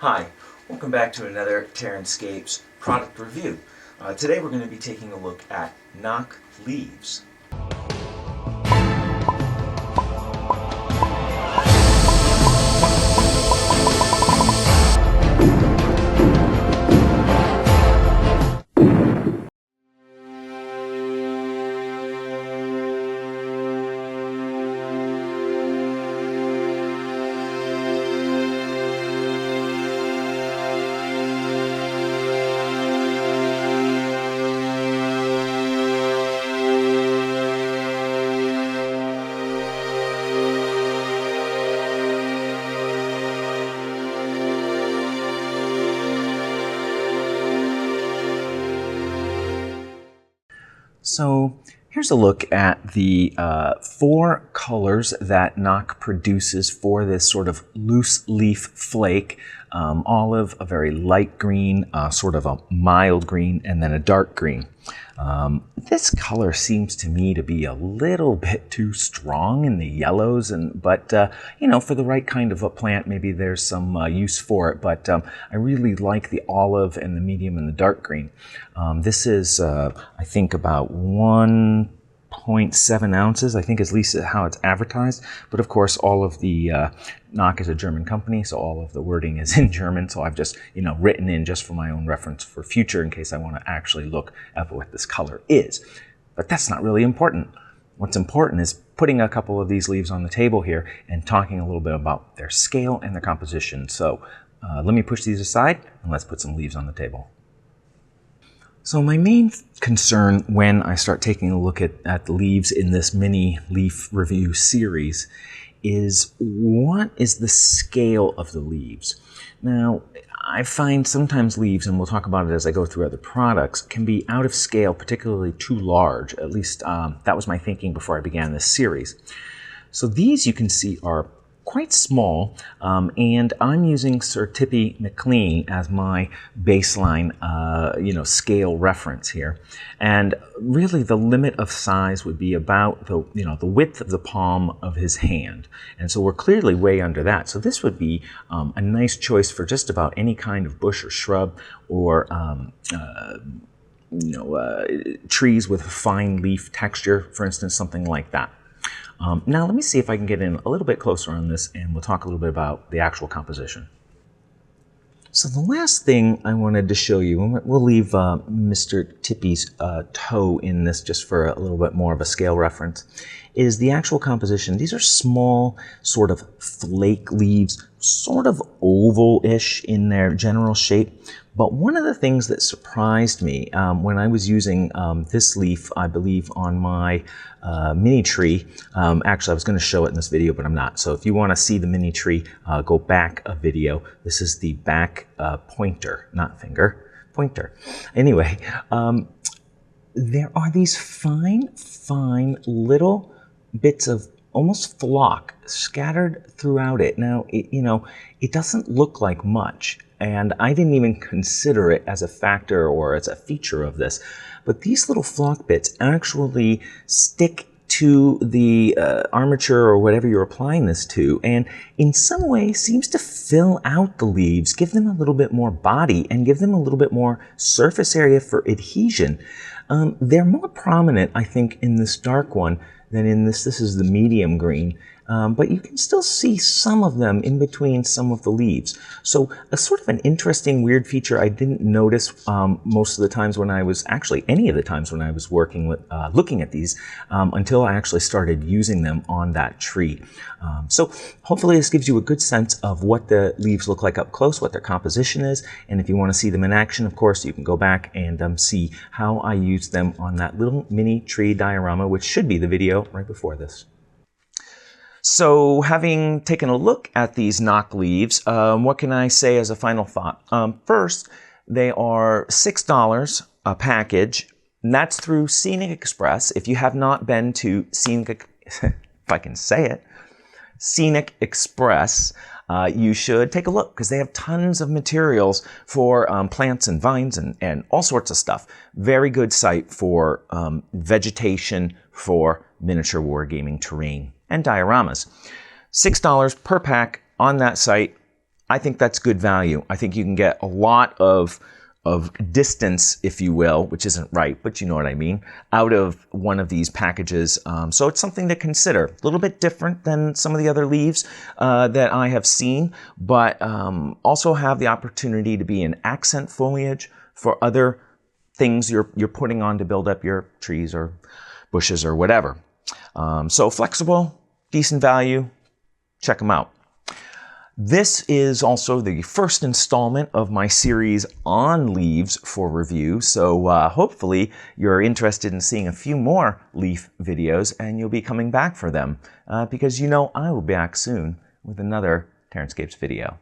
Hi, welcome back to another Terranscapes product review. Today we're going to be taking a look at Noch Leaves. So here's a look at the four colors that Noch produces for this sort of loose leaf flake. Olive, a very light green, sort of a mild green, and then a dark green. This color seems to me to be a little bit too strong in the yellows, but you know, for the right kind of a plant, maybe there's some use for it. But I really like the olive and the medium and the dark green. This is, I think, about 1.7 ounces, I think, is at least how it's advertised. But of course, all of the Noch is a German company, so all of the wording is in German. So I've just, you know, written in just for my own reference for future in case I want to actually look at what this color is. But that's not really important. What's important is putting a couple of these leaves on the table here and talking a little bit about their scale and their composition. So let me push these aside and let's put some leaves on the table. So my main concern when I start taking a look at the leaves in this mini leaf review series is what is the scale of the leaves? Now, I find sometimes leaves, and we'll talk about it as I go through other products, can be out of scale, particularly too large. At least that was my thinking before I began this series. So these you can see are quite small, and I'm using Sir Tippy McLean as my baseline, scale reference here. And really, the limit of size would be about the width of the palm of his hand, and so we're clearly way under that. So this would be a nice choice for just about any kind of bush or shrub, or trees with a fine leaf texture, for instance, something like that. Now let me see if I can get in a little bit closer on this, and we'll talk a little bit about the actual composition. So the last thing I wanted to show you, and we'll leave Mr. Tippy's toe in this just for a little bit more of a scale reference, is the actual composition. These are small sort of flake leaves, sort of oval-ish in their general shape. But one of the things that surprised me when I was using this leaf, I believe, on my mini tree, actually I was going to show it in this video, but I'm not. So if you want to see the mini tree, go back a video. This is the back pointer, not finger, pointer. Anyway, there are these fine little bits of almost flock scattered throughout it. Now, it doesn't look like much, and I didn't even consider it as a factor or as a feature of this, but these little flock bits actually stick to the armature or whatever you're applying this to, and in some way seems to fill out the leaves, give them a little bit more body, and give them a little bit more surface area for adhesion. They're more prominent, I think, in this dark one than in this. This is the medium green. But you can still see some of them in between some of the leaves. So a sort of an interesting, weird feature I didn't notice most of the times when I was, actually any of the times when I was working with, looking at these, until I actually started using them on that tree. So hopefully this gives you a good sense of what the leaves look like up close, what their composition is, and if you want to see them in action, of course, you can go back and see how I used them on that little mini tree diorama, which should be the video right before this. So having taken a look at these Noch leaves, what can I say as a final thought? First, they are $6 a package, and that's through Scenic Express. If you have not been to Scenic, if I can say it, Scenic Express, you should take a look because they have tons of materials for plants and vines and all sorts of stuff. Very good site for vegetation for miniature wargaming terrain and dioramas. $6 per pack on that site. I think that's good value. I think you can get a lot of distance, if you will, which isn't right, but you know what I mean, out of one of these packages. So it's something to consider. A little bit different than some of the other leaves that I have seen, but also have the opportunity to be an accent foliage for other things you're putting on to build up your trees or bushes or whatever. So flexible, decent value, check them out. This is also the first installment of my series on leaves for review, so hopefully you're interested in seeing a few more leaf videos and you'll be coming back for them, because you know I will be back soon with another Terranscapes video.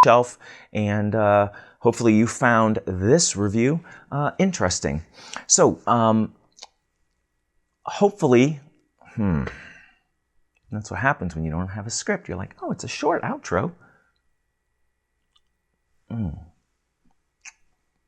Shelf, and hopefully you found this review interesting. So hopefully, that's what happens when you don't have a script. You're like, oh, it's a short outro.